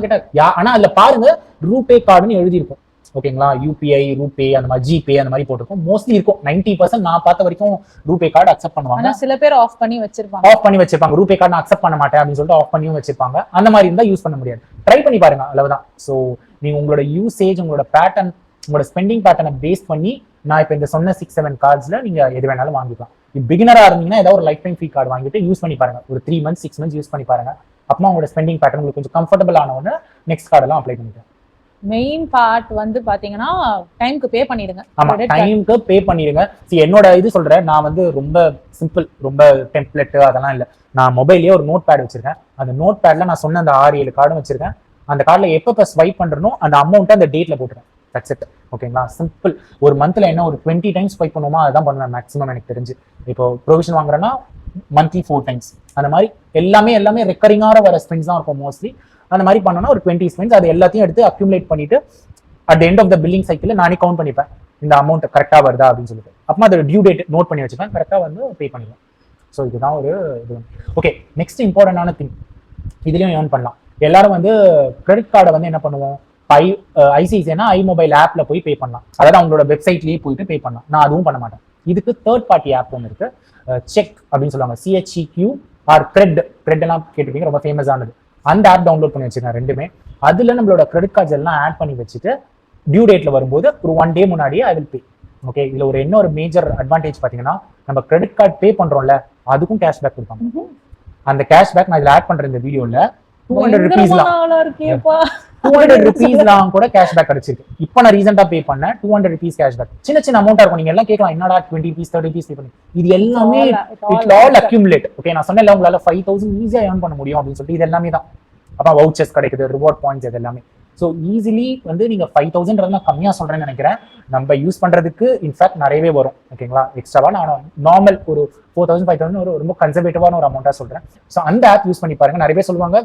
கிட்ட ஆனா அதுல பாருங்க ரூபே கார்டுன்னு எழுதியிருக்கும். ஓகேங்களா? UPI, ரூபே, அந்த மாதிரி ஜிபே அந்த மாதிரி போட்டிருக்கும். மோஸ்ட்லி இருக்கும். 90% நான் பார்த்த வரைக்கும் ரூபே கார்டு அக்செப்ட் பண்ணுவாங்க. சில பேர் ஆஃப் பண்ணி வச்சிருப்பாங்க. ரூபே கார்டு நான் அக்செப்ட் பண்ண மாட்டேன் அப்படின்னு சொல்லிட்டு ஆஃப் பண்ணியும் வச்சிருப்பாங்க. அந்த மாதிரி இருந்தா யூஸ் பண்ண முடியாது. ட்ரை பண்ணி பாருங்க, அவ்வளவுதான். ஸோ நீங்க உங்களோட யூசேஜ், உங்களோட பேட்டர்ன், உங்களோட ஸ்பெண்டிங் பேட்டர்னை பேஸ் பண்ணி நான் இப்போ இந்த சொன்ன 6-7 கார்ட்ஸ்ல நீங்க எது வேணாலும் வாங்கிக்கலாம். பிகினரா இருந்தீங்கன்னா ஏதாவது ஒரு லைஃப் டைம் ஃப்ரீ கார்டு வாங்கிட்டு யூஸ் பண்ணி பாருங்க. ஒரு 3 months 6 months யூஸ் பண்ணி பாருங்க. அப்புறமா உங்களோட ஸ்பெண்டிங் பேட்டர்ன் உங்களுக்கு கொஞ்சம் கம்ஃபர்டபுள் ஆன உடனே நெக்ஸ்ட் கார்டெல்லாம் அப்ளை பண்ணிக்கலாம். மெயின் பார்ட் வந்து பாத்தீங்கன்னா டைம்க்கு பே பண்ணிடுங்க. ஆமா, டைம்க்கு பே பண்ணிடுங்க. என்னோட இது சொல்றேன், நான் வந்து ரொம்ப சிம்பிள், ரொம்ப டெம்ப்ளேட் அதெல்லாம் இல்லை. நான் மொபைல்லேயே ஒரு நோட் பேட் வச்சிருக்கேன். அந்த நோட் பேட்ல நான் சொன்ன அந்த 6-7 கார்டும் வச்சிருக்கேன். அந்த கார்டில் எப்போ ஸ்வைப் பண்றனோ அந்த அமௌண்ட்டை அந்த டேட்ல போட்டுருக்கேன். That's it. ஓகேங்களா? சிம்பிள். ஒரு மந்த்ல என்ன ஒரு 20 times ஸ்வைப் பண்ணுவோமா, அதான் பண்ணுவேன் மேக்ஸிமம் எனக்கு தெரிஞ்சு. இப்போ ப்ரொவிஷன் வாங்குறேன்னா மந்த்லி 4 times. அந்த மாதிரி எல்லாமே ரெக்கரிங்காக வர ஸ்பெண்ட்ஸ் தான் இருக்கும் மோஸ்ட்லி. அந்த மாதிரி பண்ணோம்னா ஒரு 20 ஸ்பெண்ட்ஸ், அது எல்லாத்தையும் எடுத்து அக்யூமுலேட் பண்ணிட்டு at end of the billing cycle நானே கவுண்ட் பண்ணிப்பேன் இந்த அமௌண்ட் கரெக்டாக வருதா அப்படின்னு சொல்லிட்டு. அப்புறமா அதோட டியூ டேட் நோட் பண்ணி வச்சுப்பேன், கரெக்டாக வந்து பே பண்ணிடுவேன். ஸோ இதுதான் ஒரு இது. ஓகே, நெக்ஸ்ட் இம்பார்ட்டன்டான திங், இதுலயும் ஏர்ன் பண்ணலாம். எல்லாரும் வந்து கிரெடிட் கார்டை வந்து என்ன பண்ணுவோம், ஐசிஐசிஐனா iMobile ஆப்ல போய் பே பண்ணலாம். அதாவது அவங்களோட வெப்சைட்லயே போயிட்டு பே பண்ணலாம். நான் அதுவும் பண்ண மாட்டேன். இதுக்கு தேர்ட் பார்ட்டி ஆப் ஒன்று இருக்கு, செக் அப்படின்னு சொல்லுவாங்க, CHEQ ஆர் கிரெட் எல்லாம் கேட்டிருப்பீங்க, ரொம்ப ஃபேமஸானது. அந்த ஆப் டவுன்லோட் பண்ணி வச்சிருக்கேன் ரெண்டுமே. அதுல நம்மளோட கிரெடிட் கார்ட்ஸ் எல்லாம் ஆட் பண்ணி வச்சுட்டு டியூ டேட்ல வரும்போது ஒரு 1 day முன்னாடியே ஐ வில் பே. ஓகே, இதுல ஒரு என்ன ஒரு மேஜர் அட்வான்டேஜ் பாத்தீங்கன்னா, நம்ம கிரெடிட் கார்டு பே பண்றோம்ல அதுக்கும் கேஷ்பேக் கொடுப்பாங்க. அந்த கேஷ்பேக் நான் இதுல ஆட் பண்ற இந்த வீடியோல 200 rupeesலாம் கூட கேஷ்பேக் கிடைச்சிருக்கு. இப்போ நான் ரீசெண்டா பே பண்ணேன் 200 rupees கேஷ்பேக். சின்ன அமௌண்டா இருக்கும். நீங்க எல்லாம் கேட்கலாம், என்னடா 20 rupees 30 rupees பே பண்ணி, இது எல்லாமே இட் ஆல் அக்யூமுலேட். ஓகே, நான் சொன்னேன்ல உங்களால 5,000 ஈஸியா ஏர்ன் பண்ண முடியும் அப்படின்னு சொல்லிட்டு இது எல்லாமே தான். அப்ப வவுச்சர்ஸ் கிடைக்குது, ரிவார்ட் பாயிண்ட்ஸ், இது எல்லாமே. ஸோ ஈஸிலி வந்து நீங்கள் 5,000 நான் கம்மியாக சொல்கிறேன்னு நினைக்கிறேன். நம்ம யூஸ் பண்ணுறதுக்கு இன்ஃபேக்ட் நிறையவே வரும். ஓகேங்களா, எக்ஸ்ட்ராவாக நான் நார்மல் ஒரு 4,000 5,000 ஒரு ரொம்ப கன்சர்வேட்டிவான ஒரு அமௌண்ட்டாக சொல்கிறேன். ஸோ அந்த ஆப் யூஸ் பண்ணி பாருங்க. நிறைய பேர் சொல்லுவாங்க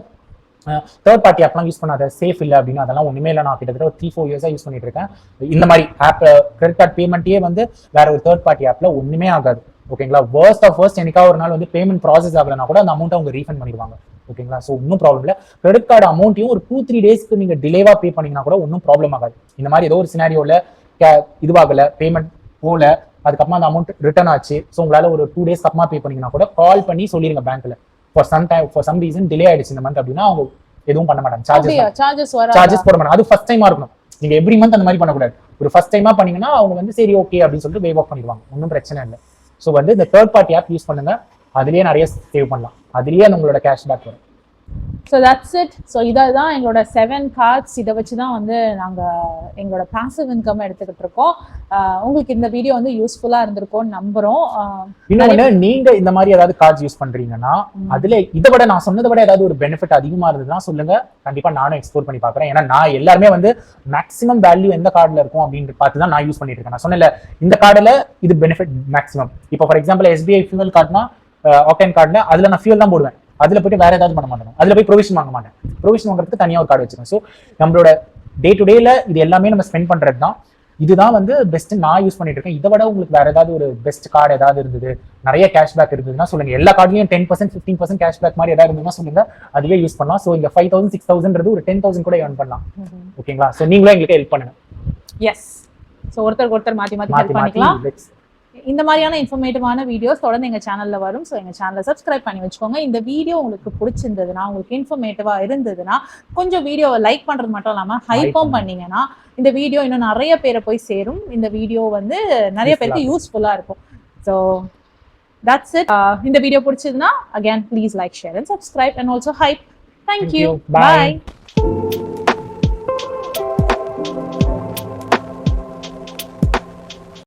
தேர்ட் பார்ட்டி ஆப்லாம் யூஸ் பண்ணாத, சேஃப் இல்லை அப்படின்னு. அதெல்லாம் ஒன்றுமே இல்லை. நான் கிட்டத்தட்ட ஒரு 3-4 இயர்ஸாக யூஸ் பண்ணிட்டு இருக்கேன். இந்த மாதிரி ஆப் கிரெடிட் கார்டு பேமெண்ட்டே வந்து வேற ஒரு தேர்ட் பார்ட்டி ஆப்ல ஒன்றுமே ஆகாது. ஓகேங்களா, வேர்ஸ்ட் ஆஃப் வேர்ஸ்ட் என்னைக்கா ஒரு நாள் வந்து பேமெண்ட் ப்ராசஸ் ஆகலைன்னா கூட அந்த அமௌண்ட்டை அவங்க ரீஃபண்ட் பண்ணிடுவாங்க. ஓகேங்களா, ஸோ ஒன்றும் ப்ராப்ளம் இல்லை. கிரெடிட் கார்டு அமௌண்ட்டையும் ஒரு 2-3 டேஸ்க்கு நீங்கள் டிலேவாக பே பண்ணீங்கன்னா கூட ஒன்றும் ப்ராப்ளம் ஆகாது. இந்த மாதிரி ஏதோ ஒரு சினாரியோவில் இதுவாகலை, பேமெண்ட் போகல, அதுக்கப்புறமா அந்த அமௌண்ட் ரிட்டர்ன் ஆச்சு, ஸோ உங்களால் ஒரு 2 டேஸ்க்கு அப்புறமா பே பண்ணீங்கன்னா கூட கால் பண்ணி சொல்லிடுங்க பேங்க்ல, ஃபார் சம் ரீசன் டிலே ஆயிடுச்சு இந்த மந்த் அப்படின்னா அவங்க எதுவும் பண்ண மாட்டாங்க. சார்ஜஸ் போட மாட்டாங்க. அது ஃபர்ஸ்ட் டைமா இருக்கணும். நீங்க எவ்ரி மந்த் அந்த மாதிரி பண்ணக்கூடாது. ஒரு ஃபர்ஸ்ட் டைமா பண்ணீங்கன்னா அவங்க வந்து சரி ஓகே அப்படின்னு சொல்லிட்டு வேவ் ஆஃப் பண்ணிடுவாங்க. ஒன்றும் பிரச்சனை இல்லை. ஸோ வந்து இந்த தேர்ட் பார்ட்டி ஆப் யூஸ் பண்ணுங்க. அதுலேயே நிறைய சேவ் பண்ணலாம். அதுலேயே உங்களோட கேஷ்பேக் வரும். So that's it. ஸோ இதான் எங்களோட 7 கார்ட்ஸ். இதை வச்சு தான் வந்து நாங்கள் எங்களோட பாசிவ் இன்கம் எடுத்துக்கிட்டு இருக்கோம். உங்களுக்கு இந்த வீடியோ வந்து யூஸ்ஃபுல்லாக இருந்திருக்கும்னு நம்புகிறோம். இன்னொன்று, நீங்கள் இந்த மாதிரி ஏதாவது கார்ட்ஸ் யூஸ் பண்ணுறீங்கன்னா அதில் இதை விட நான் சொன்னதை விட ஏதாவது ஒரு பெனிஃபிட் அதிகமாக இருந்ததுன்னா சொல்லுங்க. கண்டிப்பாக நானும் எக்ஸ்ப்ளோர் பண்ணி பார்க்குறேன். ஏன்னா நான் எல்லாருமே வந்து மேக்ஸிமம் வேல்யூ எந்த கார்டில் இருக்கும் அப்படின்னு பார்த்து தான் நான் யூஸ் பண்ணிட்டு இருக்கேன். நான் சொன்னேன்ல, இந்த கார்டில் இது பெனிஃபிட் மேக்ஸிமம். இப்போ ஃபார் எக்ஸாம்பிள் SBI ஃபியூவல் கார்டுனா ஆக்டேன் கார்டில் அதில் நான் ஃபியூல் தான் போடுவேன். அதுல போயிட்டு வேற ஏதாவது பண்ண மாட்டேன். அதுல போய் ப்ரொவிஷன் வாங்க மாட்டேன். ப்ரொவிஷன் வாங்குறதுக்கு தனியாக ஒரு கார்டு வச்சிருக்கேன். ஸோ நம்மளோட டே டு டேல இது எல்லாமே நம்ம ஸ்பெண்ட் பண்றது தான். இதுதான் வந்து பெஸ்ட் நான் யூஸ் பண்ணிட்டு இருக்கேன். இதை விட உங்களுக்கு வேற ஏதாவது ஒரு பெஸ்ட் கார்டு ஏதாவது இருந்தது, நிறைய கேஷ்பேக் இருந்ததுன்னா சொல்லுங்க. எல்லா கார்டுலயும் 10% 15% கேஷ்பேக் மாதிரி ஏதாவது இருந்ததுன்னா சொல்லுங்க. அதுவே யூஸ் பண்ணலாம். ஸோ இங்க 5,000 6,000 ஒரு 10,000 கூட ஏர்ன் பண்ணலாம். ஓகேங்களா, ஸோ நீங்களும் எங்களுக்கு ஹெல்ப் பண்ணுங்க. எஸ். ஸோ ஒருத்தருக்கு ஒருத்தர் மாற்றி ஹெல்ப் பண்ணிக்கலாம். இந்த மாதிரியான இன்ஃபர்மேட்டிவான வீடியோஸ் தொடர்ந்து எங்கள் சேனலில் வரும். ஸோ எங்கள் சேனலை சப்ஸ்கிரைப் பண்ணி வச்சுக்கோங்க. இந்த வீடியோ உங்களுக்கு பிடிச்சிருந்ததுன்னா, உங்களுக்கு இன்ஃபர்மேட்டிவாக இருந்ததுன்னா கொஞ்சம் வீடியோவை லைக் பண்ணுறது மட்டும் இல்லாமல் ஹைப்பும் பண்ணீங்கன்னா இந்த வீடியோ இன்னும் நிறைய பேரை போய் சேரும். இந்த வீடியோ வந்து நிறைய பேருக்கு யூஸ்ஃபுல்லாக இருக்கும். So that's it. இந்த வீடியோ பிடிச்சதுன்னா again please like, share and subscribe and also hype. Thank you. Bye.